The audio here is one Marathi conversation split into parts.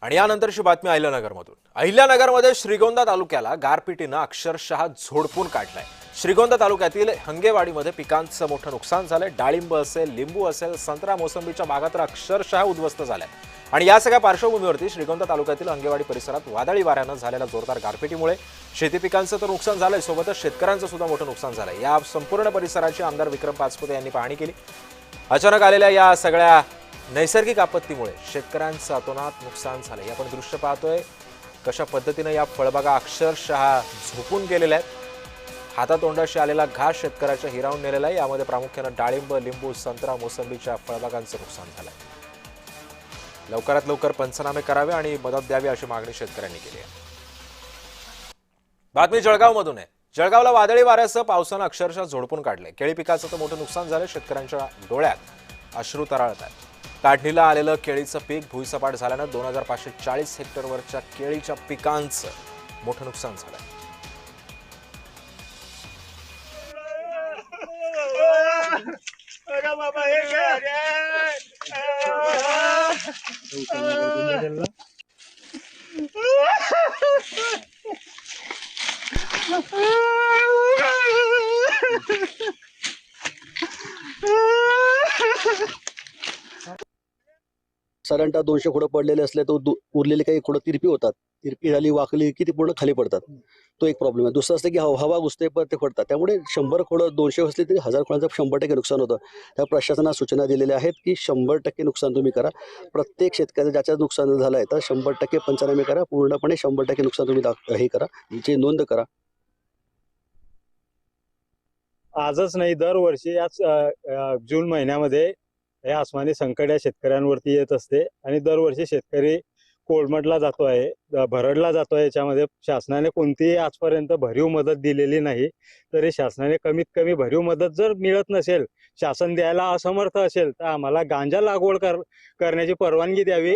आणि यानंतरची बातमी अहिल्यानगरमधून। अहिल्यानगरमध्ये श्रीगोंदा तालुक्याला गारपिटीनं अक्षरशः झोडपून काढलाय। श्रीगोंदा तालुक्यातील हंगेवाडीमध्ये पिकांचं मोठं नुकसान झालंय। डाळिंब असेल, लिंबू असेल, संत्रा, मोसंबीच्या बागा तर अक्षरशः उद्ध्वस्त झाल्या। आणि या सगळ्या पार्श्वभूमीवरती श्रीगोंदा तालुक्यातील हंगेवाडी परिसरात वादळी वाऱ्यानं झालेल्या जोरदार गारपिटीमुळे शेती पिकांचं तर नुकसान झालंय, सोबतच शेतकऱ्यांचं सुद्धा मोठं नुकसान झालंय। या संपूर्ण परिसराची आमदार विक्रम पाचपुते यांनी पाहणी केली। अचानक आलेल्या या सगळ्या नैसर्गिक आपत्तीमुळे शेतकऱ्यांचं अतोनात नुकसान झालंय। आपण दृश्य पाहतोय कशा पद्धतीने या फळबागा अक्षरशः झोपून गेलेल्या आहेत। हातातोंडाशी आलेला घास शेतकऱ्याच्या हिरावून नेलेला आहे। यामध्ये प्रामुख्याने डाळिंब, लिंबू, संत्रा, मोसंबीच्या फळबागांचं नुकसान झालंय। लवकरात लवकर पंचनामे करावे आणि मदत द्यावी अशी मागणी शेतकऱ्यांनी केली आहे। बातमी जळगावमधून आहे। जळगावला वादळी वाऱ्यासह पावसानं अक्षरशः झोडपून काढले। केळी पिकाचं तर मोठं नुकसान झालं। शेतकऱ्यांच्या डोळ्यात अश्रू तरळत आहेत। काढणीला आलेलं केळीचं पीक भुईसपाट झाल्यानं 2540 हेक्टरवरच्या केळीच्या पिकांचं मोठं नुकसान झालंय। साधारणतः 200 खोडं पडलेले असले तर उरलेले काही खोडं तिरपी होतात। तिरपी झाली, वाकली की ती पूर्ण खाली पडतात। तो एक प्रॉब्लेम आहे। दुसरं असतं की हवा घुसते पण ते पडतात। त्यामुळे 100 खोडं 200 असले तरी 1000 खोडांचं 100% नुकसान होतं। त्या प्रशासनाला सूचना दिलेल्या आहेत की 100% नुकसान तुम्ही करा। प्रत्येक शेतकऱ्याचं ज्याचं नुकसान झालं आहे तर 100% पंचनामे करा। पूर्णपणे 100% नुकसान तुम्ही हे करा, याची नोंद करा। आजच नाही, दरवर्षी याच जून महिन्यामध्ये हे आसमानी संकट या शेतकऱ्यांवरती येत असते आणि दरवर्षी शेतकरी कोलमडला जातो आहे, भरडला जातो आहे। याच्यामध्ये शासनाने कोणतीही आजपर्यंत भरीव मदत दिलेली नाही। तरी शासनाने कमीत कमी भरीव मदत जर मिळत नसेल, शासन द्यायला असमर्थ असेल तर आम्हाला गांजा लागवड करण्याची परवानगी द्यावी।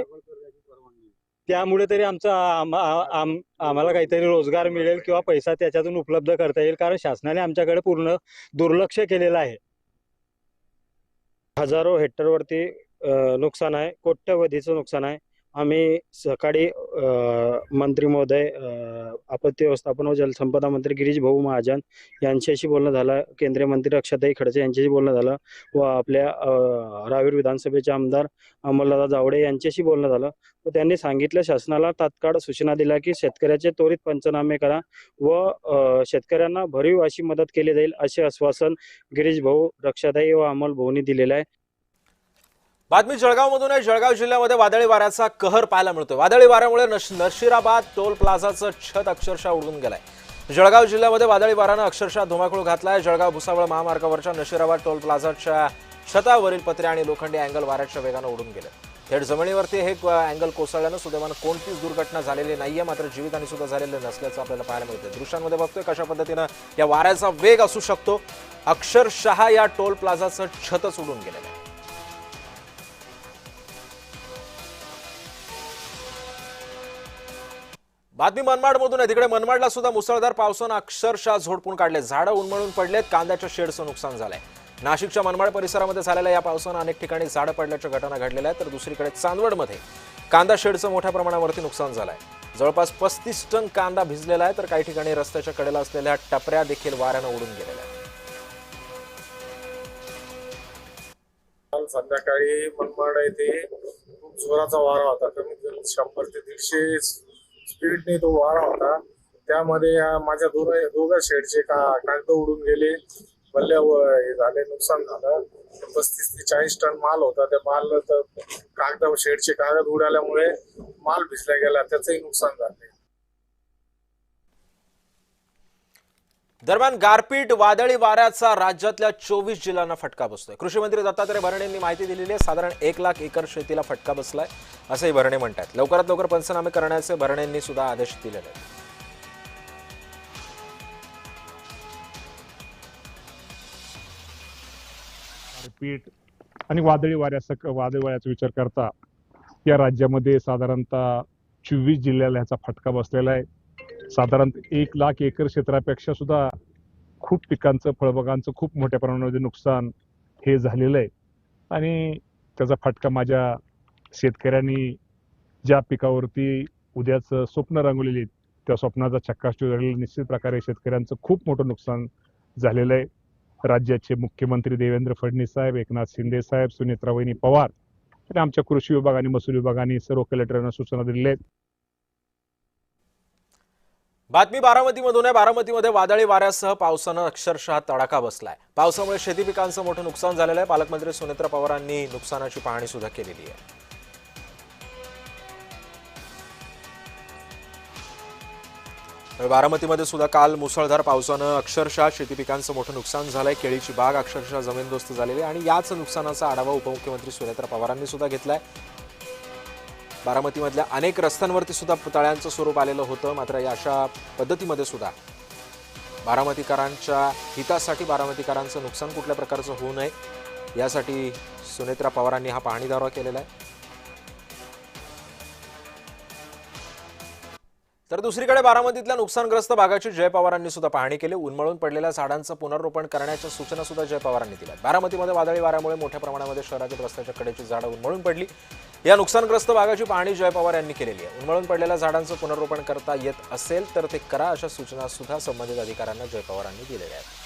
त्यामुळे तरी आम्हाला काहीतरी रोजगार मिळेल किंवा पैसा त्याच्यातून उपलब्ध करता येईल, कारण शासनाने आमच्याकडे पूर्ण दुर्लक्ष केलेलं आहे। हजारो हेक्टरवरती नुकसान आहे, कोट्यवधीचं नुकसान आहे। आम्ही सकाळी मंत्री महोदय, आपत्ती व्यवस्थापन व जलसंपदा मंत्री गिरीश भाऊ महाजन यांच्याशी बोलणं झालं, केंद्रीय मंत्री रक्षाताई खडसे यांच्याशी बोलणं झालं व आपल्या रावेर विधानसभेचे आमदार अमोलदादा जावडे यांच्याशी बोलणं झालं। व त्यांनी सांगितलं, शासनाला तात्काळ सूचना दिल्या की शेतकऱ्याचे त्वरित पंचनामे करा व शेतकऱ्यांना भरीव अशी मदत केली जाईल, असे आश्वासन गिरीश भाऊ, रक्षाताई व अमोल भाऊंनी दिलेले आहे। बातमी जळगावमधून आहे। जळगाव जिल्ह्यामध्ये वादळी वाऱ्याचा कहर पाहायला मिळतोय। वादळी वाऱ्यामुळे नशिराबाद टोल प्लाझाचं छत अक्षरशः उडून गेलंय। जळगाव जिल्ह्यामध्ये वादळी वाऱ्यानं अक्षरशः धुमाकूळ घातलाय। जळगाव भुसावळ महामार्गावरच्या नशिराबाद टोल प्लाझाच्या छतावरील पत्रे आणि लोखंडी अँगल वाऱ्याच्या वेगानं उडून गेले। थेट जमिनीवरती हे अँगल कोसळल्यानं सुदैवानं कोणतीच दुर्घटना झालेली नाहीये, मात्र जीवितहानी सुद्धा झालेली नसल्याचं आपल्याला पाहायला मिळतंय। दृश्यांमध्ये बघतोय कशा पद्धतीनं या वाऱ्याचा वेग असू शकतो। अक्षरशः या टोल प्लाझाचं छतच उडून गेलेलं आहे। बातमी मनमाडमधून आहे। तिकडे मनमाडला सुद्धा मुसळधार पावसानं अक्षरशः झोडपून काढले। झाडं उन्मळून पडलेत, कांद्याच्या शेडचं नुकसान झालंय। नाशिकच्या मनमाड परिसरामध्ये झालेल्या या पावसानं अनेक ठिकाणी झाडं पडल्याच्या घटना घडलेल्या आहेत, तर दुसरीकडे चांदवडमध्ये कांदा शेडचं मोठ्या प्रमाणावरती नुकसान झालंय। जवळपास 35 टन कांदा भिजलेला आहे, तर काही ठिकाणी रस्त्याच्या कडेला असलेल्या टपऱ्या देखील वाऱ्यानं उडून गेलेल्या आहेत। काल संध्याकाळी मनमाड येथे खूप जोराचा वारा होता। कमीत कमी 100 ते 150 स्पीडने तो वारा होता। त्यामध्ये माझ्या दोघा शेडचे कागद उडून गेले, भल्या हे झाले, नुकसान झालं। 35 ते 40 टन माल होता। त्या माल कागद शेडचे कागद उडाल्यामुळे माल भिजला गेला, त्याचंही नुकसान झाले। दरम्यान गारपीट वादळी वाऱ्याचा राज्यातल्या 24 जिल्ह्यांना फटका बसतोय। कृषी मंत्री दत्तात्रय भरणे यांनी माहिती दिलेली आहे। साधारण 1 लाख एकर शेतीला फटका बसलाय असंही भरणे म्हणतात। लवकरात लवकर पंचनामे करण्याचे भरणेंनी सुद्धा आदेश दिलेले आहेत। गारपीट आणि वादळी वाऱ्याचा विचार करता या राज्यामध्ये साधारणतः 24 जिल्ह्याला ह्याचा फटका बसलेला आहे। साधारणतः 1 लाख एकर क्षेत्रापेक्षा सुद्धा खूप पिकांचं, फळबागांचं खूप मोठ्या प्रमाणामध्ये नुकसान हे झालेलं आहे आणि त्याचा फटका माझ्या शेतकऱ्यांनी ज्या पिकावरती उद्याचं स्वप्न रंगवलेली त्या स्वप्नाचा चक्काचूर झालेला निश्चित प्रकारे शेतकऱ्यांचं खूप मोठं नुकसान झालेलं आहे. राज्याचे मुख्यमंत्री देवेंद्र फडणवीस साहेब, एकनाथ शिंदे साहेब, सुनेत्रा वहिनी पवार आणि आमच्या कृषी विभाग आणि महसूल विभागाने सर्व कलेक्टरांना सूचना दिलेल्या आहेत. बातमी बारामतीमधून आहे. बारामतीमध्ये वादळी वाऱ्यासह पावसानं अक्षरशः तडाखा बसलाय. पावसामुळे शेती पिकांचं मोठं नुकसान झालेलं आहे. पालकमंत्री सुनेत्रा पवारांनी नुकसानाची पाहणी सुद्धा केलेली आहे. बारामतीमध्ये सुद्धा काल मुसळधार पावसानं अक्षरशः शेती पिकांचं मोठं नुकसान झालंय. केळीची बाग अक्षरशः जमीनदोस्त झालेली आहे आणि याच नुकसानाचा आढावा उपमुख्यमंत्री सुनेत्रा पवारांनी सुद्धा घेतलाय. बारामतीमधल्या अनेक रस्त्यांवरती सुद्धा तळ्यांचं स्वरूप आलेलं होतं. मात्र या अशा पद्धतीमध्ये सुद्धा बारामतीकरांच्या हितासाठी बारामतीकरांचं नुकसान कुठल्या प्रकारचं होऊ नये यासाठी सुनेत्रा पवारांनी हा पाहणी दौरा केलेला आहे. तर दुसरीकडे बारामतीतल्या नुकसानग्रस्त भागाची जय पवारांनी सुद्धा पाहणी केली. उन्मळून पडलेल्या झाडांचं पुनर्रोपण करण्याच्या सूचना सुद्धा जय पवारांनी दिल्या. बारामतीमध्ये वादळी वाऱ्यामुळे मोठ्या प्रमाणामध्ये शहरातील रस्त्याच्या कडेची झाडं उन्मळून पडली. या नुकसानग्रस्त भागाची पाहणी जय पवार यांनी केलेली आहे. उन्मळून पडलेल्या झाडांचं पुनर्रोपण करता येत असेल तर ते करा अशा सूचना सुद्धा संबंधित अधिकाऱ्यांना जय पवारांनी दिलेल्या आहेत.